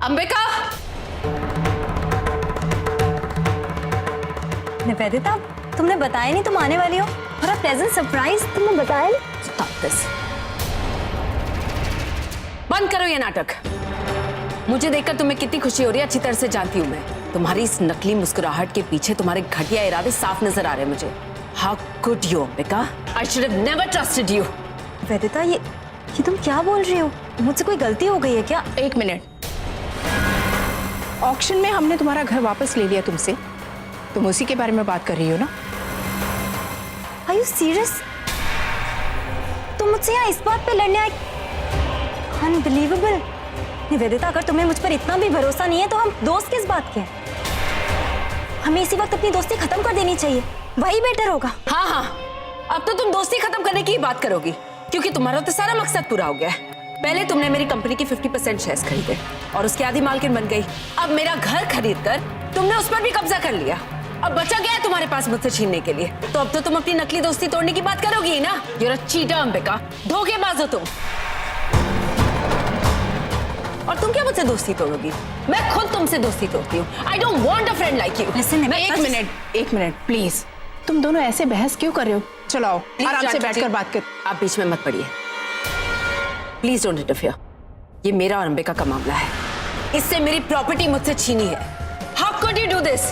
अंबिका, निवेदिता, तुमने बताया नहीं तुम आने वाली हो और अब प्रेजेंट सरप्राइज तुमने बताया नहीं। Stop this. बंद करो ये नाटक। मुझे देखकर तुम्हें कितनी खुशी हो रही है अच्छी तरह से जानती हूँ मैं। तुम्हारी इस नकली मुस्कुराहट के पीछे तुम्हारे घटिया इरादे साफ नजर आ रहे हैं मुझे। How could you, Ambika? I should have never trusted you. Nivedita, ये तुम क्या बोल रही हो? मुझसे कोई गलती हो गई है क्या? एक मिनट। ऑक्शन में हमने तुम्हारा घर वापस ले लिया तुमसे, तुम उसी के बारे में बात कर रही हो ना? Are you serious? तुम मुझसे यहाँ इस बात पे लड़ने आए? Unbelievable. निवेदिता, अगर तुम्हें मुझ पर इतना भी भरोसा नहीं है तो हम दोस्त किस बात के हैं? हमें इसी वक्त अपनी दोस्ती खत्म कर देनी चाहिए, वही बेटर होगा। हाँ हाँ, अब तो तुम दोस्ती खत्म करने की ही बात करोगी, क्योंकि तुम्हारा तो सारा मकसद पूरा हो गया है। पहले तुमने मेरी कंपनी के 50% शेयर्स खरीदे और उसकी आधी मालकिन बन गई। अब मेरा घर खरीद कर तुमने उस पर भी कब्जा कर लिया। अब बचा गया है तुम्हारे पास मुझसे छीनने के लिए। तो अब तो तुम अपनी नकली दोस्ती तोड़ने की बात करोगी ही ना। You're a cheater, अंबिका, धोखेबाज हो तुम। और तुम क्या मुझसे दोस्ती तोड़ोगी? मैं खुद तुमसे दोस्ती तोड़ती हूँ। I don't want a friend like you. एक मिनट प्लीज। तुम दोनों ऐसे बहस क्यों कर रहे हो? चलो आओ, आराम से बैठकर बात कर। आप बीच में मत पड़िए। Please don't interfere. ये मेरा और अंबिका का मामला है। इससे मेरी प्रॉपर्टी मुझसे छीनी है। How could you do this?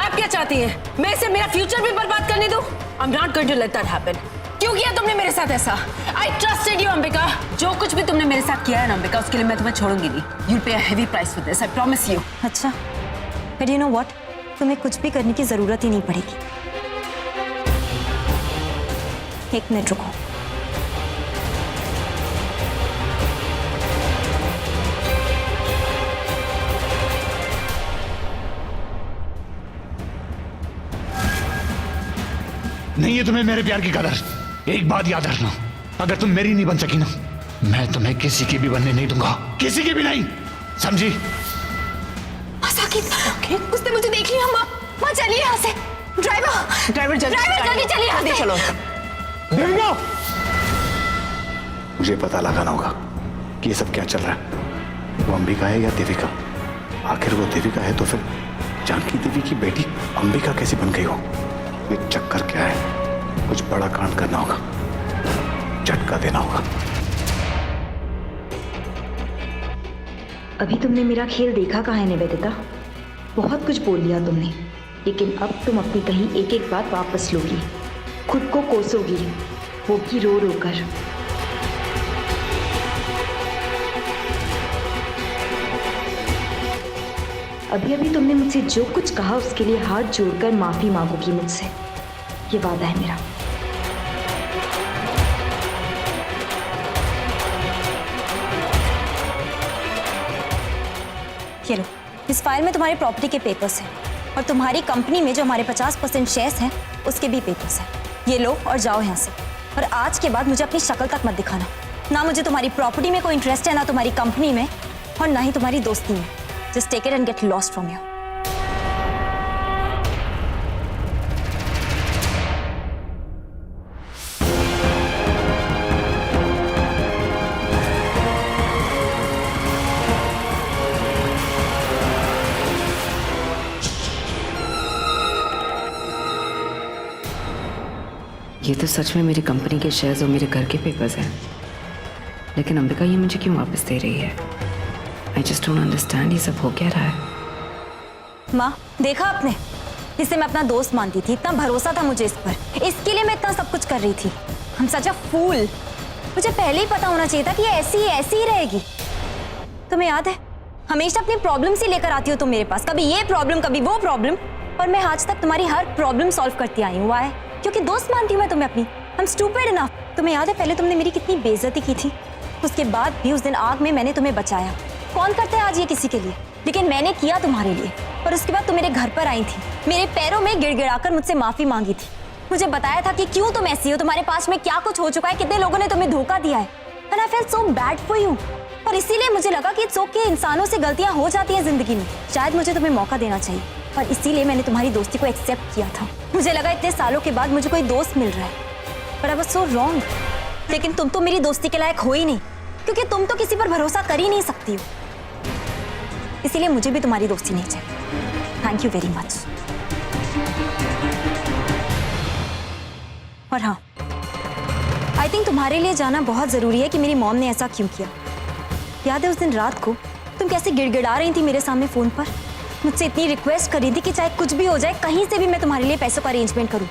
आप क्या चाहती हैं? मैं इसे मेरा फ्यूचर भी बर्बाद करने दूं? I'm not going to let that happen. क्यों किया तुमने मेरे साथ ऐसा? I trusted you, Ambika. जो कुछ भी तुमने मेरे साथ किया है ना अंबिका, उसके लिए मैं तुम्हें छोड़ूंगी नहीं। You'll pay a heavy price for this, I promise you. अच्छा, but you know what? तुम्हें कुछ भी करने की जरूरत ही नहीं पड़ेगी। एक मिनट रुको। नहीं है तुम्हें मेरे प्यार की कदर। एक बात याद रखना, अगर तुम मेरी नहीं बन सकी ना, मैं तुम्हें किसी की भी बनने नहीं दूंगा, किसी की भी नहीं, समझी? साकिब, उसने मुझे देख लिया। माँ चलिए यहाँ से। ड्राइवर जल्दी चलिए यहाँ से। चलो। देविका, मुझे पता लगाना होगा कि ये सब क्या चल रहा है। वो अंबिका है या देविका? आखिर वो देविका है तो फिर जानकी देवी की बेटी अंबिका कैसे बन गई हो? ये चक्कर क्या है? कुछ बड़ा कांड करना होगा, झटका देना होगा। अभी तुमने मेरा खेल देखा कहाँ है निवेदिता? बहुत कुछ बोल लिया तुमने, लेकिन अब तुम अपनी कही एक एक बात वापस लोगी, खुद को कोसोगी, वो भी रो रो कर। अभी अभी तुमने मुझसे जो कुछ कहा उसके लिए हाथ जोड़कर माफी मांगोगी मुझसे, ये वादा है मेरा। ये लो, इस फाइल में तुम्हारी प्रॉपर्टी के पेपर्स हैं और तुम्हारी कंपनी में जो हमारे 50% शेयर्स हैं उसके भी पेपर्स हैं। ये लो और जाओ यहाँ से। और आज के बाद मुझे अपनी शक्ल तक मत दिखाना। ना मुझे तुम्हारी प्रॉपर्टी में कोई इंटरेस्ट है, ना तुम्हारी कंपनी में, और ना ही तुम्हारी दोस्ती में। Just take it and get lost from here. ये तो सच में मेरी कंपनी के शेयर्स और मेरे घर के पेपर्स हैं, लेकिन अंबिका ये मुझे क्यों वापस दे रही है? I just don't understand, ये सब हो क्या रहा है? माँ, देखा आपने, इसे मैं अपना दोस्त मानती थी, इतना भरोसा था मुझे इस पर, इसके लिए मैं इतना सब कुछ कर रही थी। हम सच अ फूल। मुझे पहले ही पता होना चाहिए था कि ये ऐसी ही रहेगी। तुम्हें याद है, हमेशा अपनी प्रॉब्लम से लेकर आती हो तुम मेरे पास, कभी ये प्रॉब्लम कभी वो प्रॉब्लम, और मैं आज तक तुम्हारी हर प्रॉब्लम सॉल्व करती आई हूँ। वाई? क्योंकि दोस्त मानती हूँ मैं तुम्हें अपनी। हम स्टूपिड इनफ। तुम्हें याद है पहले तुमने मेरी कितनी बेइज्जती की थी, उसके बाद भी उस दिन आग में मैंने तुम्हें बचाया। कौन करते हैं आज ये किसी के लिए, लेकिन मैंने किया तुम्हारे लिए। और उसके बाद तुम मेरे घर पर आई थी, मेरे पैरों में गिड़गिड़ाकर मुझसे माफी मांगी थी, मुझे बताया था कि क्यों तुम ऐसी हो, तुम्हारे पास में क्या कुछ हो चुका है, कितने लोगों ने तुम्हें धोखा दिया है। And I felt so bad for you. और इसीलिए मुझे लगा कि इट्स ओके, इंसानों से गलतियां हो जाती हैं जिंदगी में, शायद मुझे तुम्हें मौका देना चाहिए। और इसीलिए मैंने तुम्हारी दोस्ती को एक्सेप्ट किया था। मुझे लगा इतने सालों के बाद मुझे कोई दोस्त मिल रहा है, पर आई वाज सो रॉन्ग। लेकिन तुम तो मेरी दोस्ती के लायक हो ही नहीं, क्योंकि तुम तो किसी पर भरोसा कर ही नहीं सकती हो। इसीलिए मुझे भी तुम्हारी दोस्ती नहीं चाहिए। Thank you very much. और हाँ, आई थिंक तुम्हारे लिए जाना बहुत जरूरी है कि मेरी मॉम ने ऐसा क्यों किया। याद है उस दिन रात को तुम कैसे गिड़गिड़ा रही थी मेरे सामने फोन पर, मुझसे इतनी रिक्वेस्ट कर रही थी कि चाहे कुछ भी हो जाए कहीं से भी मैं तुम्हारे लिए पैसों का अरेंजमेंट करूं,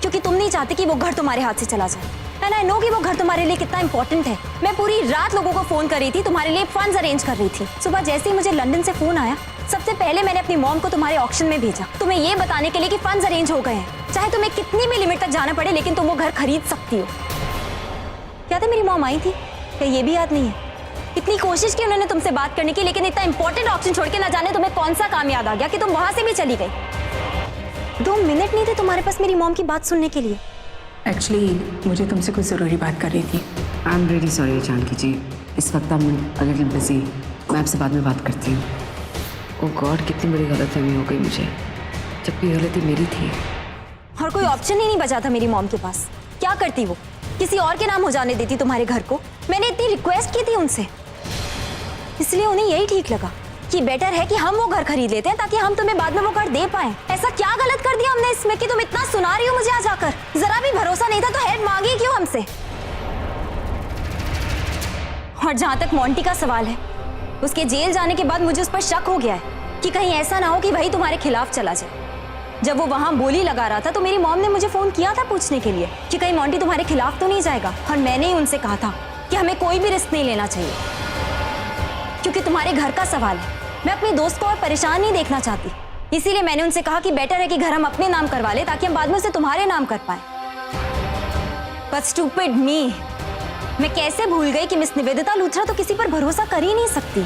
क्योंकि तुम नहीं चाहती कि वो घर तुम्हारे हाथ से चला जाए। एंड आई नो कि वो घर तुम्हारे लिए कितना इंपॉर्टेंट है। मैं पूरी रात लोगों को फोन कर रही थी, तुम्हारे लिए फंड्स अरेंज कर रही थी। सुबह जैसे ही मुझे लंदन से फोन आया, सबसे पहले मैंने अपनी मॉम को तुम्हारे ऑक्शन में भेजा, तुम्हें ये बताने के लिए कि फंड्स अरेंज हो गए हैं। चाहे तुम्हें कितनी भी लिमिट तक जाना पड़े, लेकिन तुम वो घर खरीद सकती हो। याद है मेरी मॉम आई थी, क्या ये भी याद नहीं है? इतनी कोशिश की उन्होंने तुमसे बात करने की, लेकिन इतना इंपॉर्टेंट ऑप्शन छोड़ के ना जाने तुम्हें कौन सा काम याद आ गया कि तुम वहां से भी चली गई। 2 मिनट नहीं थे तुम्हारे पास मेरी मॉम की बात सुनने के लिए। एक्चुअली मुझे तुमसे कुछ ज़रूरी बात कर रही थी। I am really sorry Janaki ji, इस वक्त I am a little busy, मैं आपसे बाद में बात करती हूँ। ओह गॉड, कितनी बड़ी गलतफहमी हो गई मुझे, जबकि गलती मेरी थी। और कोई ऑप्शन ही नहीं बचा था मेरी मॉम के पास। क्या करती वो, किसी और के नाम हो जाने देती तुम्हारे घर को? मैंने इतनी रिक्वेस्ट की थी उनसे, इसलिए उन्हें यही ठीक लगा कि बेटर है कि हम वो घर खरीद लेते हैं ताकि हम तुम्हें बाद में वो घर दे पाएं। ऐसा क्या गलत कर दिया हमने इसमें कि तुम इतना सुना रही हो मुझे आ जाकर? जरा भी भरोसा नहीं था तो हेल्प मांगी क्यों हमसे? और जहां तक मोंटी का सवाल है, उसके जेल जाने के बाद मुझे उस पर शक हो गया है कि कहीं ऐसा ना हो कि भाई तुम्हारे खिलाफ चला जाए। जब वो वहां बोली लगा रहा था तो मेरी मॉम ने मुझे फोन किया था पूछने के लिए कि कहीं मोंटी तुम्हारे खिलाफ तो नहीं जाएगा, और मैंने ही उनसे कहा था कि हमें कोई भी रिस्क नहीं लेना चाहिए, क्योंकि तुम्हारे घर का सवाल है। मैं अपनी दोस्त को और परेशान नहीं देखना चाहती, इसीलिए मैंने उनसे कहा कि बेटर है कि घर हम अपने नाम करवा ले ताकि हम बाद में उसे तुम्हारे नाम कर पाए। बट स्टूपिड मी, मैं कैसे भूल गई कि मिस निवेदिता लूथरा तो किसी पर भरोसा कर ही नहीं सकती।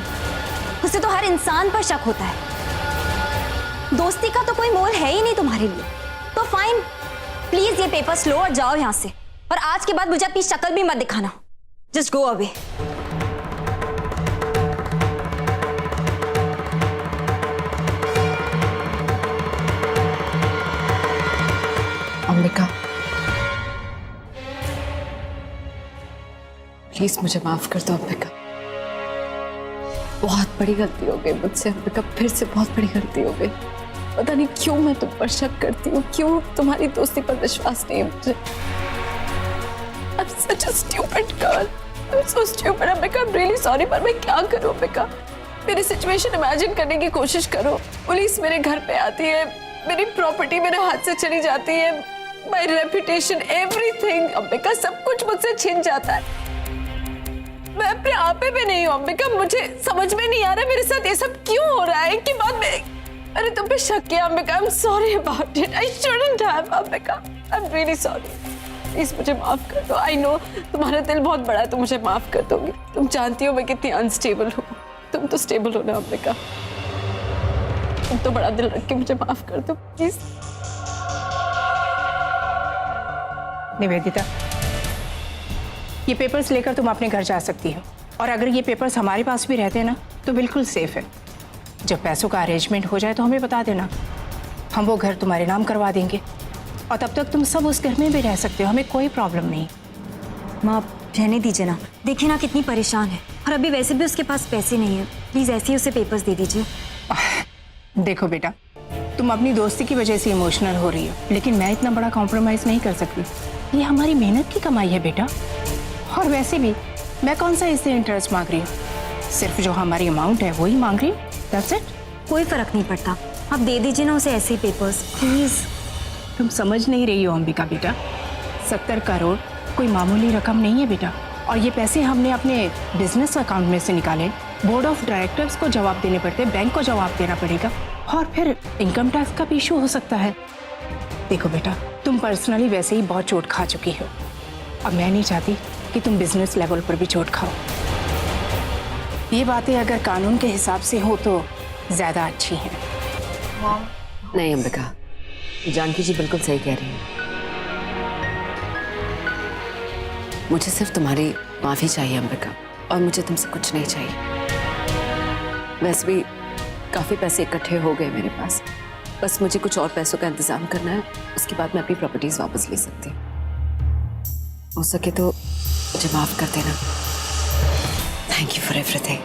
उसे तो हर इंसान पर शक होता है। दोस्ती का तो कोई मोल है ही नहीं तुम्हारे लिए। तो फाइन, प्लीज ये पेपर्स लो और जाओ यहाँ से, और आज के बाद मुझे अपनी शक्ल भी मत दिखाना। Just go away. Ambika, please मुझे माफ कर दो अंबिका, बहुत बड़ी गलती हो गई मुझसे अंबिका, फिर से बहुत बड़ी गलती हो गई। पता नहीं क्यों मैं तुम पर शक करती हूँ, क्यों तुम्हारी दोस्ती पर विश्वास नहीं है मुझे। I'm such a stupid girl. I'm so stupid Ambika, I'm really sorry, पर मैं क्या करूँ अंबिका? मेरी सिचुएशन इमेजिन करने की कोशिश करो। पुलिस मेरे घर पे आती है, मेरी प्रॉपर्टी मेरे हाथ से चली जाती है, माई रेपुटेशन, एवरीथिंग अंबिका, सब कुछ मुझसे छिन जाता है। मैं अपने आप पे नहीं हूँ अंबिका, मुझे समझ में नहीं आ रहा मेरे साथ ये सब क्यों हो रहा है कि बाद में अरे तुम पे शक किया Ambika. I'm sorry about it. I shouldn't have Ambika. I'm really sorry. Please मुझे माफ कर दो। I know तुम्हारा दिल बहुत बड़ा है, तुम मुझे माफ कर दोगी। तुम जानती हो मैं कितनी अनस्टेबल हूँ, तुम तो स्टेबल हो ना अंबिका। तुम तो बड़ा दिल रख के मुझे माफ कर दो प्लीज। निवेदिता, ये पेपर्स लेकर तुम अपने घर जा सकती हो, और अगर ये पेपर्स हमारे पास भी रहते ना तो बिल्कुल सेफ है। जब पैसों का अरेंजमेंट हो जाए तो हमें बता देना, हम वो घर तुम्हारे नाम करवा देंगे, और तब तक तुम सब उस घर में भी रह सकते हो, हमें कोई प्रॉब्लम नहीं। माँ रहने दीजिए ना, देखिए ना कितनी परेशान है, और अभी वैसे भी उसके पास पैसे नहीं है। प्लीज ऐसे ही उसे पेपर्स दे दीजिए। देखो बेटा, तुम अपनी दोस्ती की वजह से इमोशनल हो रही हो, लेकिन मैं इतना बड़ा कॉम्प्रोमाइज नहीं कर सकती। ये हमारी मेहनत की कमाई है बेटा, और वैसे भी मैं कौन सा इससे इंटरेस्ट मांग रही हूँ, सिर्फ जो हमारी अमाउंट है वही मांग रही हूँ। That's it? कोई फर्क नहीं पड़ता, आप दे दीजिए ना उसे ऐसे ही पेपर्स प्लीज। तुम समझ नहीं रही हो अंबिका बेटा, 70 करोड़ कोई मामूली रकम नहीं है बेटा, और ये पैसे हमने अपने बिजनेस अकाउंट में से निकाले। बोर्ड ऑफ डायरेक्टर्स को जवाब देने पड़ते, बैंक को जवाब देना पड़ेगा, और फिर इनकम टैक्स का भी इशू हो सकता है। देखो बेटा, तुम पर्सनली वैसे ही बहुत चोट खा चुकी हो, अब मैं नहीं चाहती कि तुम बिजनेस लेवल पर भी चोट खाओ। ये बातें अगर कानून के हिसाब से हो तो ज्यादा अच्छी हैं। नहीं अंबिका, जानकी जी बिल्कुल सही कह रही है। मुझे सिर्फ तुम्हारी माफी चाहिए अंबिका, और मुझे तुमसे कुछ नहीं चाहिए। वैसे भी काफी पैसे इकट्ठे हो गए मेरे पास, बस मुझे कुछ और पैसों का इंतजाम करना है, उसके बाद मैं अपनी प्रॉपर्टीज वापस ले सकती हूँ। हो सके तो मुझे माफ कर देना। Thank you for everything.